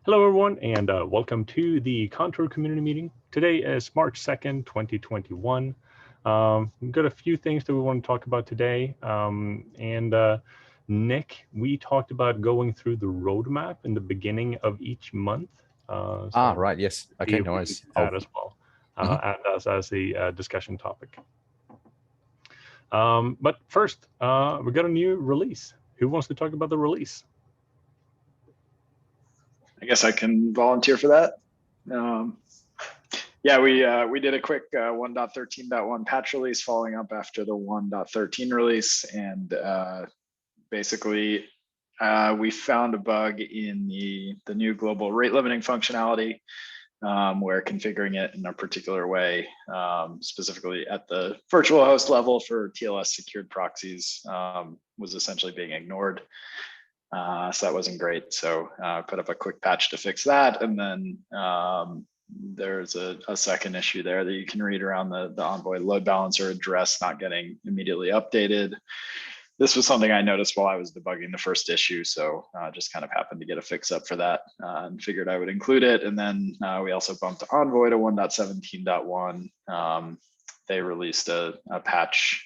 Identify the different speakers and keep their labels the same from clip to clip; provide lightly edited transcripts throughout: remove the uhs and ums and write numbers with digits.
Speaker 1: Hello, everyone, and welcome to the Contour Community Meeting. Today is March 2nd, 2021. We've got a few things that we want to talk about today. Nick, we talked about going through the roadmap in the beginning of each month.
Speaker 2: Right, yes. Okay, no worries.
Speaker 1: That as well, add us as a discussion topic. But first, we got a new release. Who wants to talk about the release?
Speaker 3: I guess I can volunteer for that. Yeah, we did a quick 1.13.1 patch release following up after the 1.13 release, and basically we found a bug in the new global rate limiting functionality where configuring it in a particular way, specifically at the virtual host level for TLS secured proxies, was essentially being ignored. So that wasn't great. So put up a quick patch to fix that. And then there's a second issue there that you can read around the Envoy load balancer address not getting immediately updated. This was something I noticed while I was debugging the first issue. So just kind of happened to get a fix up for that and figured I would include it. And then we also bumped Envoy to 1.17.1. They released a patch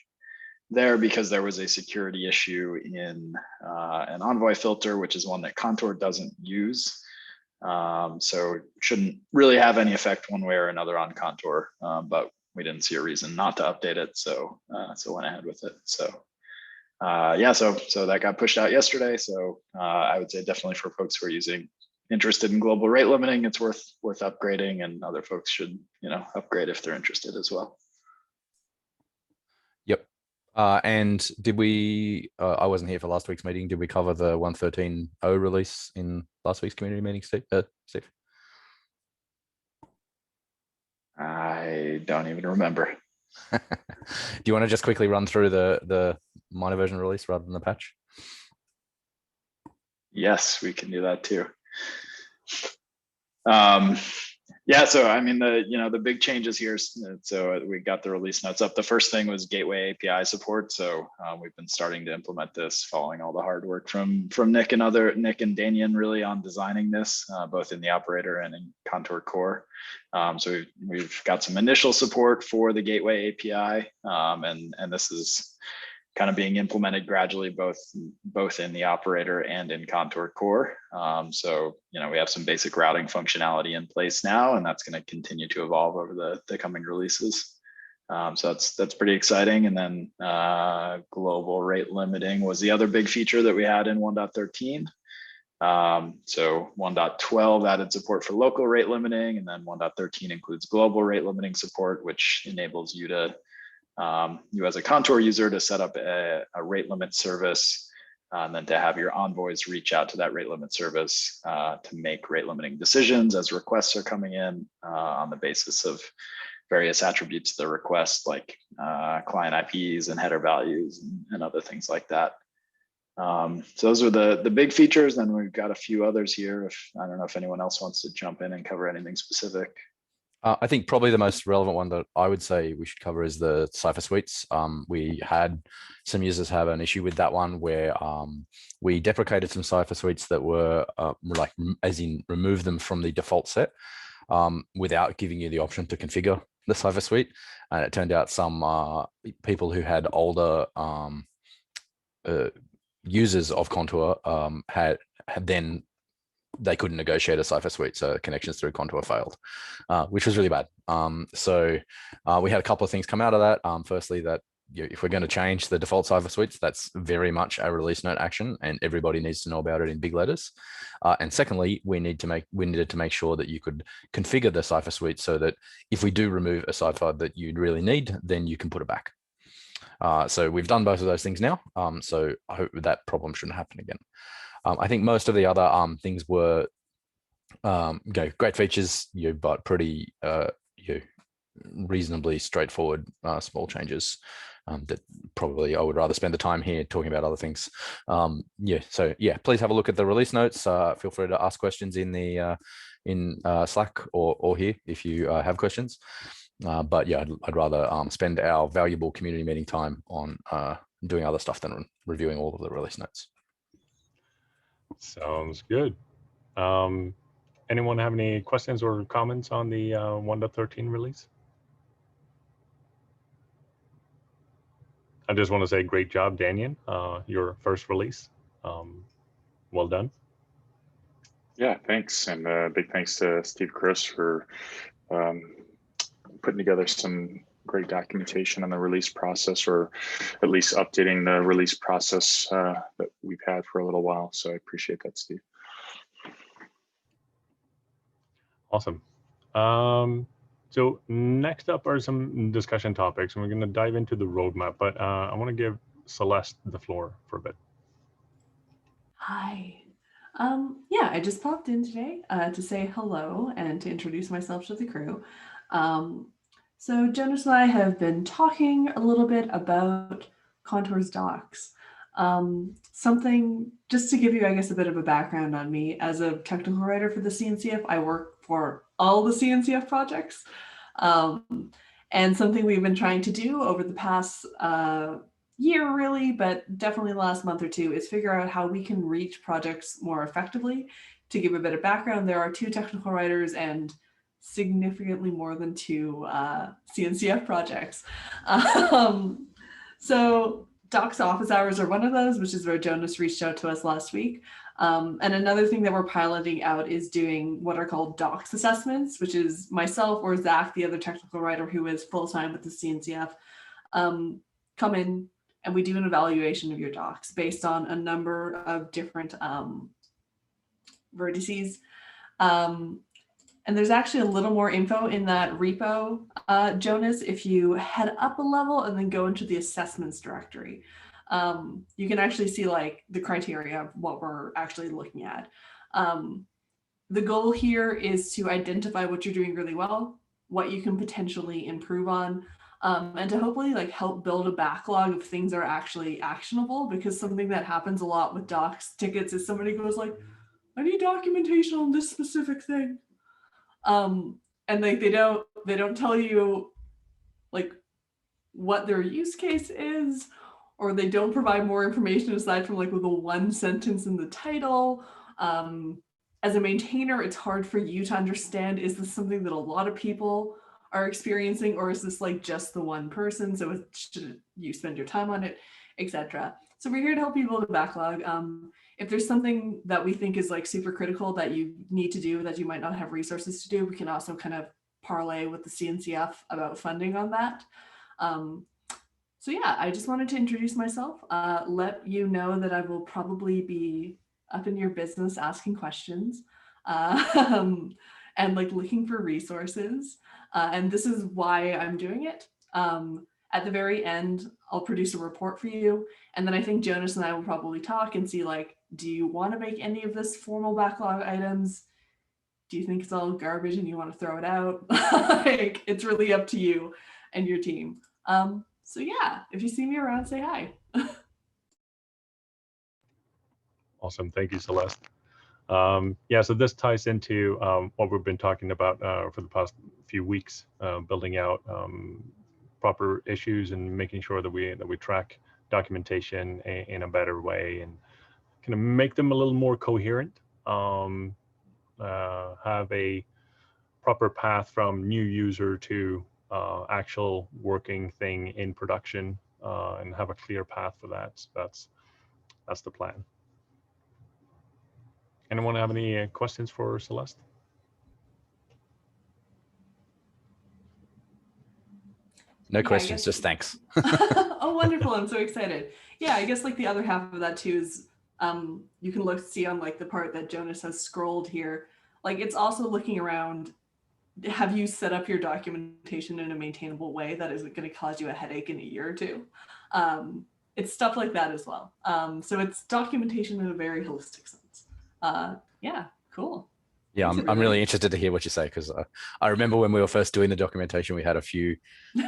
Speaker 3: there because there was a security issue in an Envoy filter, which is one that Contour doesn't use. So it shouldn't really have any effect one way or another on Contour, but we didn't see a reason not to update it. So went ahead with it. So yeah, so that got pushed out yesterday. So I would say definitely for folks who are interested in global rate limiting, it's worth upgrading, and other folks should, upgrade if they're interested as well.
Speaker 2: Yep. And did we, I wasn't here for last week's meeting. Did we cover the 1.13.0 release in last week's community meeting, Steve?
Speaker 3: I don't even remember.
Speaker 2: Do you want to just quickly run through the minor version release rather than the patch?
Speaker 3: Yes, we can do that too. Yeah, so I mean the big changes here. So we got the release notes up. The first thing was gateway API support. So we've been starting to implement this, following all the hard work from Nick and Danian really on designing this, both in the operator and in Contour Core. So we've got some initial support for the gateway API, and this is kind of being implemented gradually, both in the operator and in Contour Core. So we have some basic routing functionality in place now, and that's going to continue to evolve over the coming releases. So that's pretty exciting. And then global rate limiting was the other big feature that we had in 1.13. So 1.12 added support for local rate limiting, and then 1.13 includes global rate limiting support, which enables you to you as a Contour user to set up a rate limit service, and then to have your envoys reach out to that rate limit service to make rate limiting decisions as requests are coming in on the basis of various attributes of the request, like client IPs and header values and other things like that. So those are the big features. Then we've got a few others here. I don't know if anyone else wants to jump in and cover anything specific.
Speaker 2: I think probably the most relevant one that I would say we should cover is the Cipher Suites. We had some users have an issue with that one where we deprecated some Cipher Suites that were as in remove them from the default set without giving you the option to configure the Cipher Suite. And it turned out some people who had older users of Contour had then they couldn't negotiate a Cipher Suite, so connections through Contour failed, which was really bad. So we had a couple of things come out of that. Firstly, that if we're going to change the default Cipher Suites, that's very much a release note action, and everybody needs to know about it in big letters. And secondly, we needed to make sure that you could configure the Cipher Suite so that if we do remove a cipher that you really need, then you can put it back. So we've done both of those things now. So I hope that problem shouldn't happen again. I think most of the other things were great features, but pretty reasonably straightforward small changes that probably I would rather spend the time here talking about other things. So please have a look at the release notes. Feel free to ask questions in the Slack or here if you have questions. But yeah, I'd rather spend our valuable community meeting time on doing other stuff than reviewing all of the release notes.
Speaker 1: Sounds good. Anyone have any questions or comments on the 1.13 release? I just want to say great job, Daniel, your first release. Well done.
Speaker 4: Yeah, thanks. And big thanks to Steve Chris for putting together some great documentation on the release process, or at least updating the release process that we've had for a little while. So I appreciate that, Steve.
Speaker 1: Awesome. So next up are some discussion topics, and we're going to dive into the roadmap, but I want to give Celeste the floor for a bit.
Speaker 5: Hi. Yeah, I just popped in today to say hello and to introduce myself to the crew. So Jonas and I have been talking a little bit about Contour's docs. Something, just to give you, I guess, a bit of a background on me. As a technical writer for the CNCF, I work for all the CNCF projects. And something we've been trying to do over the past year, really, but definitely the last month or two, is figure out how we can reach projects more effectively. To give a bit of background, there are 2 technical writers and significantly more than 2 CNCF projects. So Docs office hours are one of those, which is where Jonas reached out to us last week. And another thing that we're piloting out is doing what are called docs assessments, which is myself or Zach, the other technical writer who is full-time with the CNCF, come in and we do an evaluation of your docs based on a number of different vertices. And there's actually a little more info in that repo, Jonas, if you head up a level and then go into the assessments directory. You can actually see like the criteria of what we're actually looking at. The goal here is to identify what you're doing really well, what you can potentially improve on, and to hopefully like help build a backlog of things that are actually actionable, because something that happens a lot with docs tickets is somebody goes like, I need documentation on this specific thing. And like they don't tell you like what their use case is, or they don't provide more information aside from like with the 1 sentence in the title. As a maintainer, it's hard for you to understand, is this something that a lot of people are experiencing, or is this like just the one person? So should you spend your time on it, etc. So we're here to help you build a backlog. If there's something that we think is like super critical that you need to do that you might not have resources to do, we can also kind of parlay with the CNCF about funding on that. So yeah, I just wanted to introduce myself, let you know that I will probably be up in your business asking questions and like looking for resources. And this is why I'm doing it. At the very end, I'll produce a report for you. And then I think Jonas and I will probably talk and see like, do you want to make any of this formal backlog items? Do you think it's all garbage and you want to throw it out? Like, it's really up to you and your team. So yeah, if you see me around, say hi.
Speaker 1: Awesome. Thank you, Celeste. Yeah, so this ties into what we've been talking about for the past few weeks, building out proper issues and making sure that we track documentation in a better way and kind of make them a little more coherent, have a proper path from new user to actual working thing in production, and have a clear path for that. So that's the plan. Anyone have any questions for Celeste?
Speaker 2: No questions, just thanks.
Speaker 5: Oh, wonderful. I'm so excited. Yeah, I guess like the other half of that too is you can see on like the part that Jonas has scrolled here. Like it's also looking around, have you set up your documentation in a maintainable way that isn't going to cause you a headache in a year or two? It's stuff like that as well. So it's documentation in a very holistic sense. Yeah, cool.
Speaker 2: Yeah, I'm really interested to hear what you say, because I remember when we were first doing the documentation, we had a few,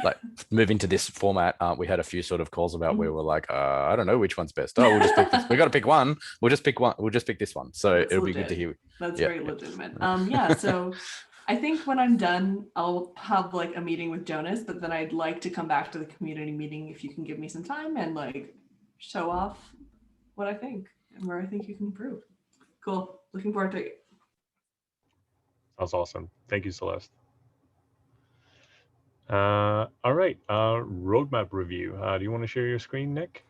Speaker 2: like moving to this format, we had a few sort of calls about where we're like, I don't know which one's best. Oh, we'll just pick this. We got to pick one. We'll just pick one. We'll just pick this one. So
Speaker 5: That's
Speaker 2: it'll
Speaker 5: legit.
Speaker 2: be good to hear.
Speaker 5: That's very legitimate. Yeah, so I think when I'm done, I'll have like a meeting with Jonas, but then I'd like to come back to the community meeting if you can give me some time and like show off what I think and where I think you can improve. Cool. Looking forward to it.
Speaker 1: Sounds awesome. Thank you, Celeste. All right, roadmap review. Do you want to share your screen, Nick?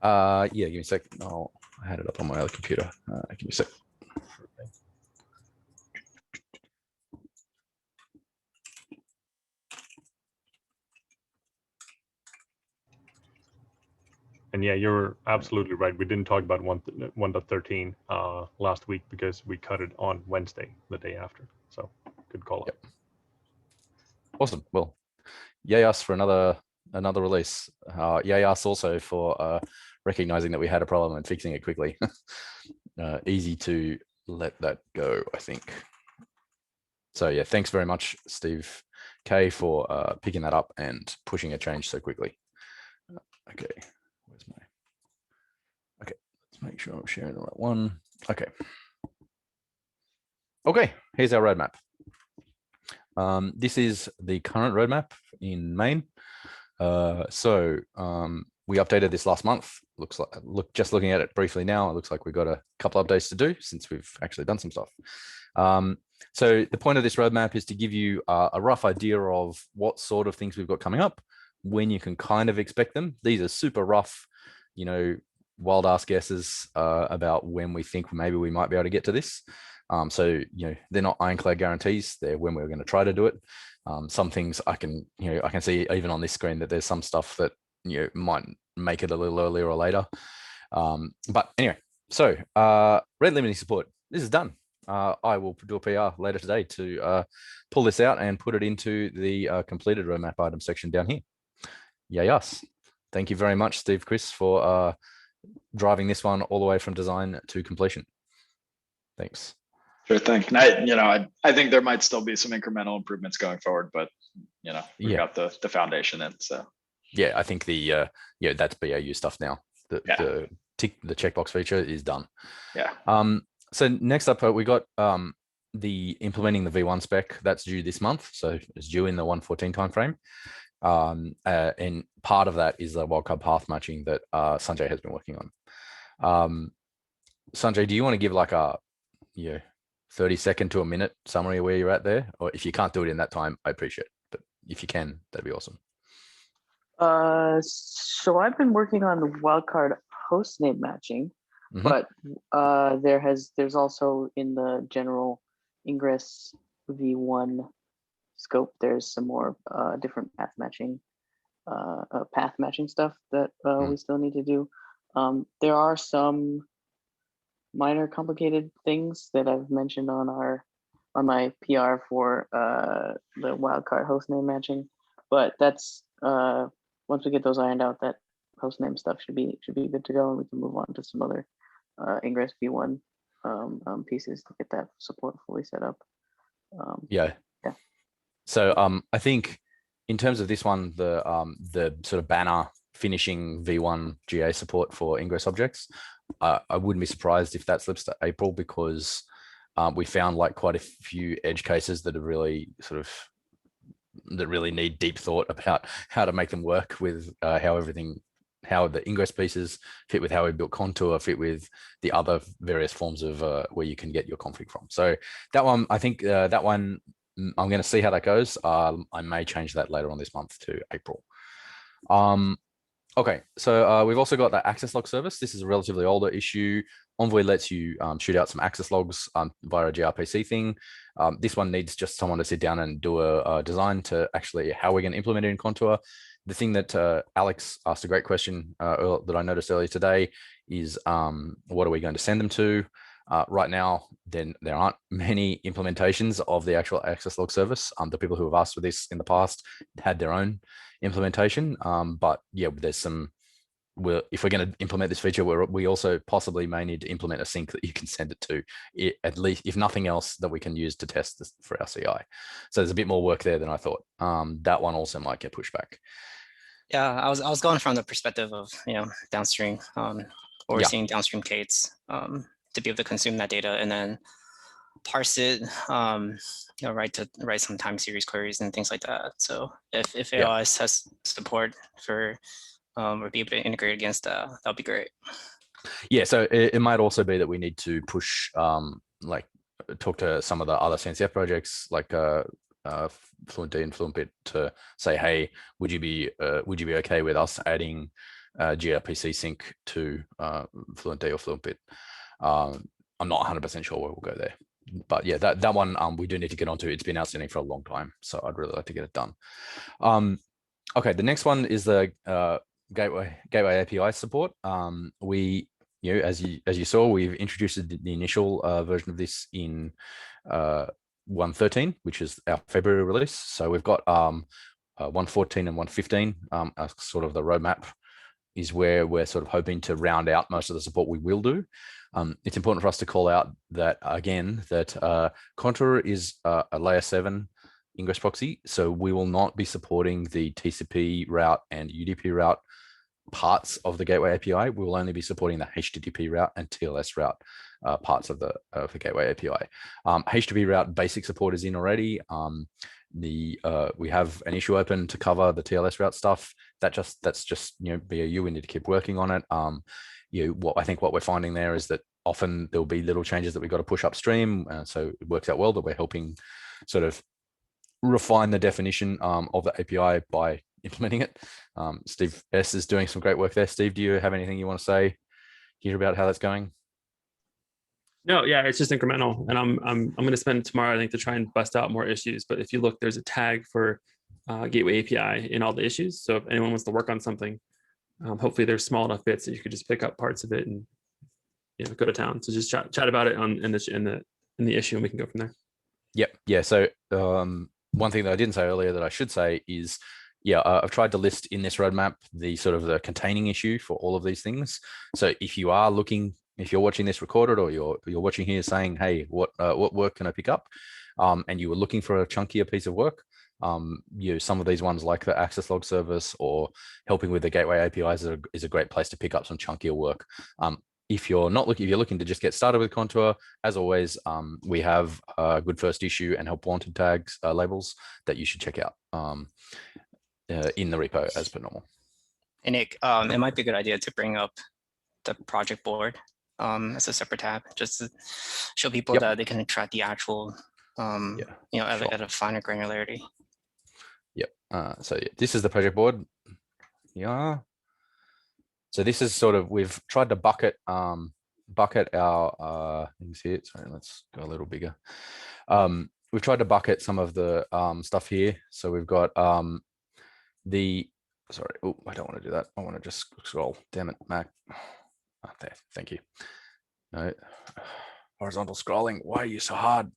Speaker 2: Yeah, give me a sec. Oh, I had it up on my other computer. Give me a sec.
Speaker 1: And yeah, you're absolutely right. We didn't talk about 1.13 last week because we cut it on Wednesday, the day after. So good call.
Speaker 2: Yep. Awesome. Well, yay us for another release. Yay us also for recognizing that we had a problem and fixing it quickly. Easy to let that go, I think. So yeah, thanks very much, Steve K, for picking that up and pushing a change so quickly. Okay, where's my? Okay, let's make sure I'm sharing the right one. Okay. Okay, here's our roadmap. This is the current roadmap in Maine. We updated this last month. Looks like, just looking at it briefly now, it looks like we've got a couple updates to do since we've actually done some stuff. So the point of this roadmap is to give you a rough idea of what sort of things we've got coming up, when you can kind of expect them. These are super rough, wild ass guesses about when we think maybe we might be able to get to this. So they're not ironclad guarantees. They're when we're going to try to do it. Some things I can see even on this screen that there's some stuff that might make it a little earlier or later. But anyway, so rate limiting support. This is done. I will do a PR later today to pull this out and put it into the completed roadmap item section down here. Yay us. Thank you very much, Steve Chris, for driving this one all the way from design to completion. Thanks.
Speaker 3: Sure thing. And I think there might still be some incremental improvements going forward, but we've got the foundation in. So
Speaker 2: yeah, I think that's BAU stuff now. The checkbox feature is done.
Speaker 3: Yeah.
Speaker 2: So next up, we got the implementing the V1 spec that's due this month. So it's due in the 1.14 timeframe. And part of that is the wildcard path matching that Sanjay has been working on. Sanjay, do you want to give like a 30-second to a minute summary of where you're at there? Or if you can't do it in that time, I appreciate it. But if you can, that'd be awesome.
Speaker 6: So I've been working on the wildcard host name matching, but there's also in the general Ingress V1 scope, there's some more different path matching stuff that we still need to do. There are some minor complicated things that I've mentioned on my PR for the wildcard host name matching, but that's once we get those ironed out, that host name stuff should be good to go, and we can move on to some other Ingress V1 pieces to get that support fully set up.
Speaker 2: Yeah. So I think in terms of this one, the sort of banner finishing V1 GA support for Ingress objects, I wouldn't be surprised if that slips to April, because we found like quite a few edge cases that are really that really need deep thought about how to make them work with how the Ingress pieces fit with how we built Contour, fit with the other various forms of where you can get your config from. So that one, I think that one, I'm going to see how that goes. I may change that later on this month to April. Okay, so we've also got the access log service. This is a relatively older issue. Envoy lets you shoot out some access logs via a gRPC thing. This one needs just someone to sit down and do a design to actually how we're going to implement it in Contour. The thing that Alex asked a great question that I noticed earlier today is what are we going to send them to? Right now, then there aren't many implementations of the actual access log service. The people who have asked for this in the past had their own implementation, but yeah, there's some. If we're going to implement this feature, we also possibly may need to implement a sync that you can send it to, at least if nothing else that we can use to test this for our CI. So there's a bit more work there than I thought. That one also might get pushed back.
Speaker 7: Yeah, I was going from the perspective of downstream seeing downstream Kates to be able to consume that data and then parse it, write some time series queries and things like that. So if AOS has support for or be able to integrate against that, that'll be great.
Speaker 2: Yeah, so it might also be that we need to push like talk to some of the other CNCF projects like FluentD and FluentBit to say, hey, would you be okay with us adding gRPC sync to FluentD or FluentBit? I'm not 100% sure where we'll go there, but yeah, that one we do need to get onto. It's been outstanding for a long time, so I'd really like to get it done. Okay, the next one is the gateway API support. We, as you saw, we've introduced the initial version of this in 1.13, which is our February release. So we've got 1.14 and 1.15 as sort of the roadmap is where we're sort of hoping to round out most of the support we will do. It's important for us to call out that, again, that Contour is a layer 7 ingress proxy. So we will not be supporting the TCP route and UDP route parts of the gateway API. We will only be supporting the HTTP route and TLS route parts of the gateway API. HTTP route basic support is in already. We have an issue open to cover the TLS route stuff. That's just BAU. We need to keep working on it. I think what we're finding there is that often there'll be little changes that we've got to push upstream. So it works out well that we're helping sort of refine the definition of the API by implementing it. Steve S is doing some great work there. Steve, do you have anything you want to say here about how that's going?
Speaker 8: No, yeah, it's just incremental, and I'm going to spend tomorrow, I think, to try and bust out more issues. But if you look, there's a tag for Gateway API in all the issues. So if anyone wants to work on something, hopefully there's small enough bits that you could just pick up parts of it and go to town. So just chat about it in the issue, and we can go from there.
Speaker 2: Yep. Yeah. So one thing that I didn't say earlier that I should say is, I've tried to list in this roadmap the sort of the containing issue for all of these things. So if you are looking, if you're watching this recorded or you're watching here saying, hey, what work can I pick up? And you were looking for a chunkier piece of work, some of these ones like the access log service or helping with the gateway APIs is a great place to pick up some chunkier work. If you're looking to just get started with Contour, as always, we have a good first issue and help wanted tags labels that you should check out in the repo as per normal.
Speaker 7: And Nick, it might be a good idea to bring up the project board as a separate tab, just to show people that they can track the actual, at a finer granularity.
Speaker 2: Yep. So this is the project board. Yeah. So this is sort of, we've tried to bucket our, you can see it. Sorry, let's go a little bigger. We've tried to bucket some of the stuff here. So we've got sorry, I don't want to do that. I want to just scroll. Damn it, Mac. Oh, there, thank you. No, horizontal scrolling. Why are you so hard?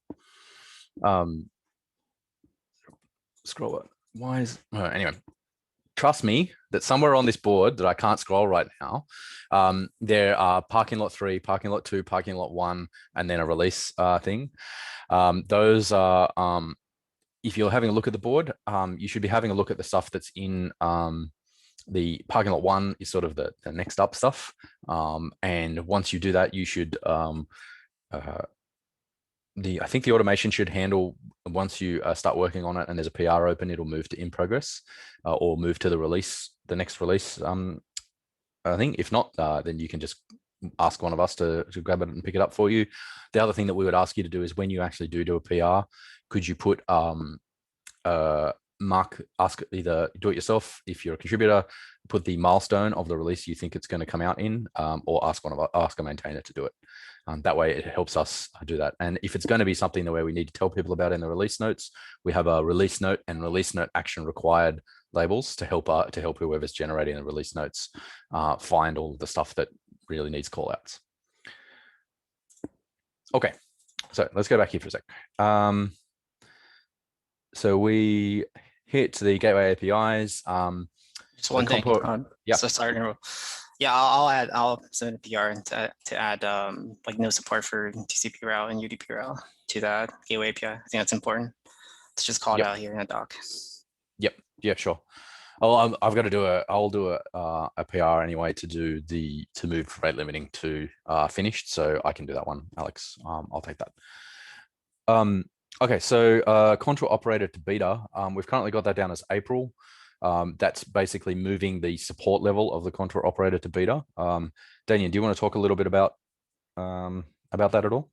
Speaker 2: Scroll it. Why is, anyway. Trust me that somewhere on this board that I can't scroll right now, there are parking lot 3, parking lot 2, parking lot 1, and then a release thing. Those are, if you're having a look at the board, you should be having a look at the stuff that's in the parking lot 1 is sort of the next up stuff. And once you do that, you should, I think the automation should handle, once you start working on it and there's a PR open, it'll move to in progress or move to the next release. I think if not, then you can just ask one of us to grab it and pick it up for you. The other thing that we would ask you to do is when you actually do a PR, could you put ask either do it yourself if you're a contributor, put the milestone of the release you think it's going to come out in, or ask a maintainer to do it. That way it helps us do that. And if it's going to be something the way we need to tell people about in the release notes, we have a release note and release note action required labels to help whoever's generating the release notes find all the stuff that really needs callouts. Okay, so let's go back here for a sec. So we hit the gateway APIs.
Speaker 7: Just one thing.
Speaker 2: Yeah.
Speaker 7: So sorry. Yeah, I'll submit a PR to add like no support for TCP route and UDP route to that gateway API. I think that's important. It's just called out here in the doc.
Speaker 2: Yep. Yeah, sure. I've got to do I'll do a PR anyway to move rate limiting to finished, so I can do that one, Alex. I'll take that. Okay, so Contour operator to beta. We've currently got that down as April. That's basically moving the support level of the Contour operator to beta. Daniel, do you want to talk a little bit about that at all?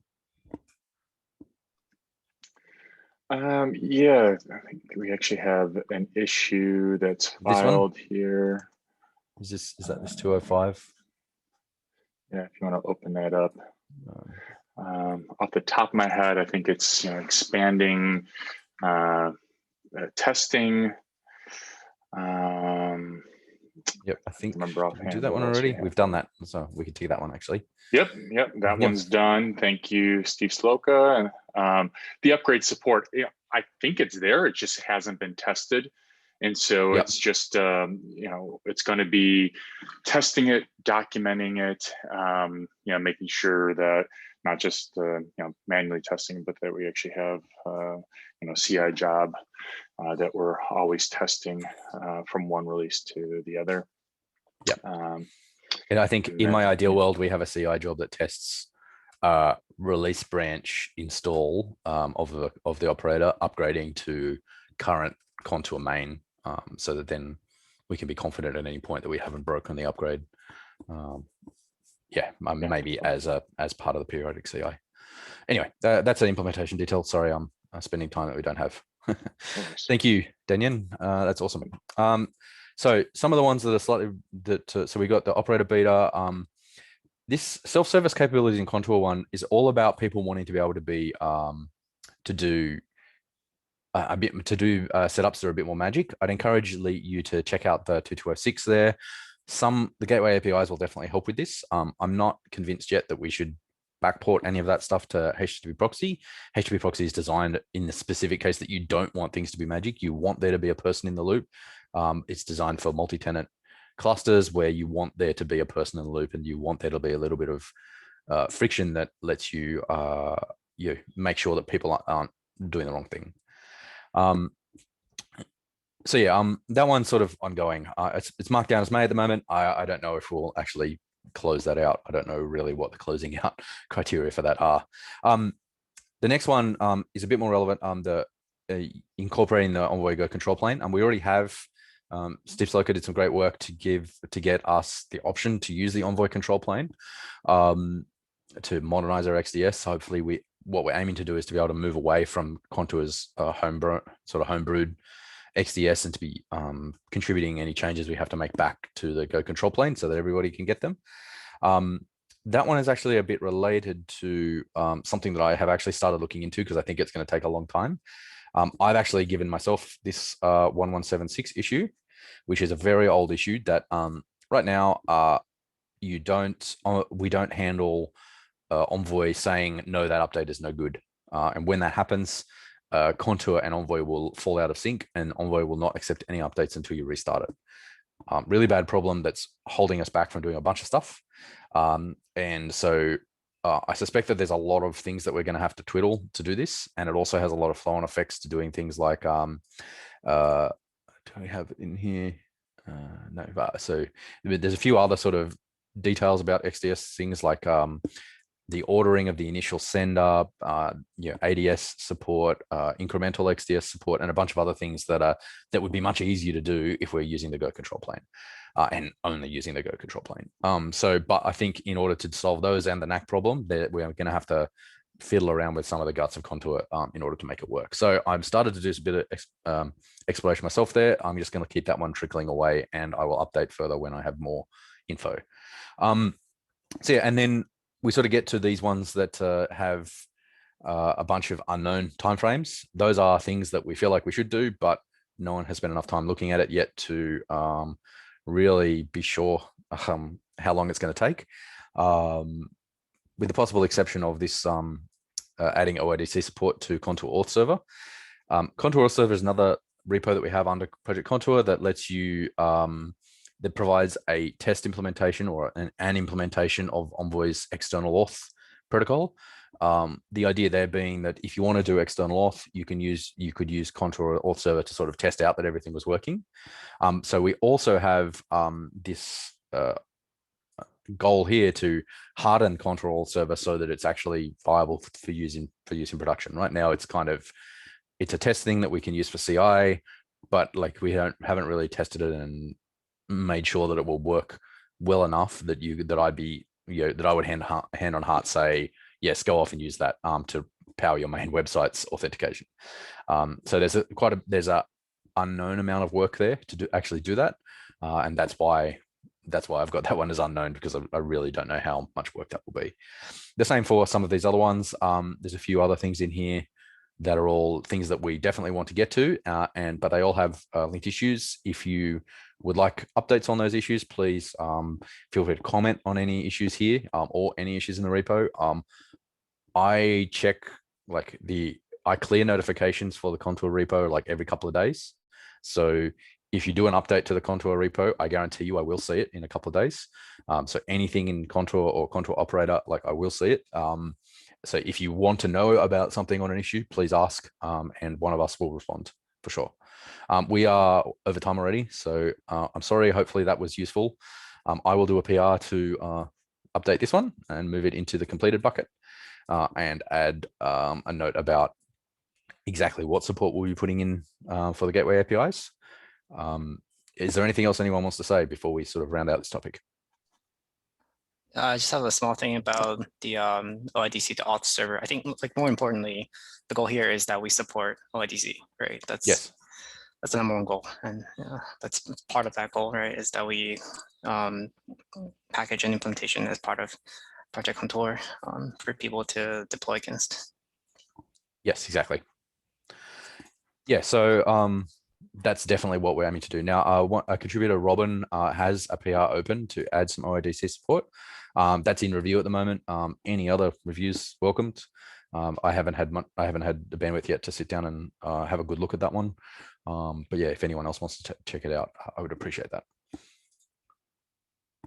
Speaker 4: Yeah, I think we actually have an issue that's
Speaker 2: This one?
Speaker 4: filed here.
Speaker 2: Is that this 205?
Speaker 4: Yeah, if you want to open that up. Off the top of my head, I think it's expanding testing.
Speaker 2: Yep, I think
Speaker 4: remember
Speaker 2: did we
Speaker 4: offhand
Speaker 2: do that
Speaker 4: what
Speaker 2: one
Speaker 4: else we
Speaker 2: already.
Speaker 4: have.
Speaker 2: We've done that, so we could take that one actually.
Speaker 4: Yep, that
Speaker 2: Yep.
Speaker 4: one's done. Thank you, Steve Sloka. The upgrade support, I think it's there. It just hasn't been tested. And so
Speaker 2: Yep.
Speaker 4: it's just, it's going to be testing it, documenting it, making sure that not just, manually testing, but that we actually have, CI job that we're always testing from one release to the other.
Speaker 2: Yep. And I think in my ideal world, we have a CI job that tests release branch install of the operator upgrading to current Contour main, so that then we can be confident at any point that we haven't broken the upgrade. Maybe as part of the periodic CI. Anyway, that's an implementation detail. Sorry, I'm spending time that we don't have. Thank you, Daniel. That's awesome. So some of the ones that are slightly so we got the operator beta. This self-service capabilities in Contour one is all about people wanting to be able to be to do setups that are a bit more magic. I'd encourage you to check out the 2206 there. The gateway APIs will definitely help with this. I'm not convinced yet that we should backport any of that stuff to HTTP proxy. HTTP proxy is designed in the specific case that you don't want things to be magic. You want there to be a person in the loop. It's designed for multi-tenant clusters where you want there to be a person in the loop, and you want there to be a little bit of friction that lets you make sure that people aren't doing the wrong thing. That one's sort of ongoing. It's marked down as May at the moment. I don't know if we'll actually close that out. I don't know really what the closing out criteria for that are. The next one is a bit more relevant. Incorporating the Envoy Go control plane, and we already have. Steve Sloka did some great work to get us the option to use the Envoy control plane to modernize our XDS. Hopefully, what we're aiming to do is to be able to move away from Contour's homebrewed XDS and to be contributing any changes we have to make back to the Go control plane so that everybody can get them. That one is actually a bit related to something that I have actually started looking into because I think it's going to take a long time. I've actually given myself this 1176 issue, which is a very old issue that right now we don't handle Envoy saying, no, that update is no good. And when that happens, Contour and Envoy will fall out of sync and Envoy will not accept any updates until you restart it. Really bad problem that's holding us back from doing a bunch of stuff. And so I suspect that there's a lot of things that we're going to have to twiddle to do this. And it also has a lot of flow-on effects to doing things like, do we have it in here? No, so there's a few other sort of details about XDS things like the ordering of the initial sender, ADS support, incremental XDS support, and a bunch of other things that would be much easier to do if we're using the Go control plane. And only using the Go control plane. But I think in order to solve those and the NAC problem, we're going to have to fiddle around with some of the guts of Contour in order to make it work. So I've started to do a bit of exploration myself there. I'm just going to keep that one trickling away, and I will update further when I have more info. And then we sort of get to these ones that have a bunch of unknown timeframes. Those are things that we feel like we should do, but no one has spent enough time looking at it yet to really be sure how long it's going to take, with the possible exception of this adding OIDC support to Contour Auth Server. Contour Auth Server is another repo that we have under Project Contour that lets you, that provides a test implementation or an implementation of Envoy's external auth protocol. The idea there being that if you want to do external auth, you could use Contour Auth Server to sort of test out that everything was working. So we also have this goal here to harden Contour Auth Server so that it's actually viable for use in production. Right now, it's a test thing that we can use for CI, but like we haven't really tested it and made sure that it will work well enough that I would hand on heart say, yes, go off and use that to power your main website's authentication. So there's a unknown amount of work there to actually do that, and that's why I've got that one as unknown, because I really don't know how much work that will be. The same for some of these other ones. There's a few other things in here that are all things that we definitely want to get to, but they all have linked issues. If you would like updates on those issues, please feel free to comment on any issues here, or any issues in the repo. I check I clear notifications for the Contour repo like every couple of days. So if you do an update to the Contour repo, I guarantee you I will see it in a couple of days. So anything in Contour or Contour operator, I will see it. So if you want to know about something on an issue, please ask, and one of us will respond for sure. We are over time already, so I'm sorry. Hopefully that was useful. I will do a PR to update this one and move it into the completed bucket, and add a note about exactly what support we'll be putting in for the gateway APIs. Is there anything else anyone wants to say before we sort of round out this topic?
Speaker 7: I just have a small thing about the OIDC to auth server. I think, more importantly, the goal here is that we support OIDC, right? That's the number one goal, and that's part of that goal, right? Is that we package an implementation as part of Project Contour for people to deploy against. Yes, exactly.
Speaker 2: Yeah, so that's definitely what we're aiming to do. Now, a contributor, Robin, has a PR open to add some OIDC support. That's in review at the moment. Any other reviews welcomed. I haven't had the bandwidth yet to sit down and have a good look at that one. But yeah, if anyone else wants to check it out, I would appreciate that.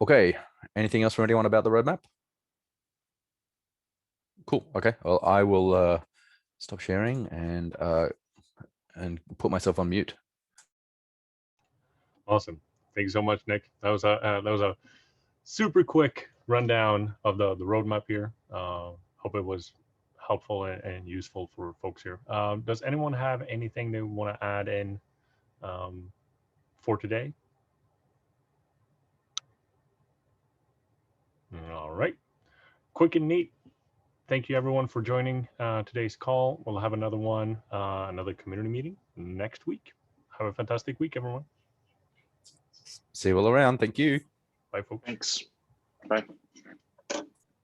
Speaker 2: Okay, anything else from anyone about the roadmap? Cool. Okay, well, I will stop sharing and put myself on mute.
Speaker 1: Awesome. Thank you so much, Nick. That was a super quick rundown of the roadmap here. Hope it was helpful and useful for folks here. Does anyone have anything they want to add in for today? All right. Quick and neat. Thank you everyone for joining today's call. We'll have another one, another community meeting next week. Have a fantastic week, everyone.
Speaker 2: See you all around. Thank you.
Speaker 1: Bye, folks.
Speaker 4: Thanks. Bye.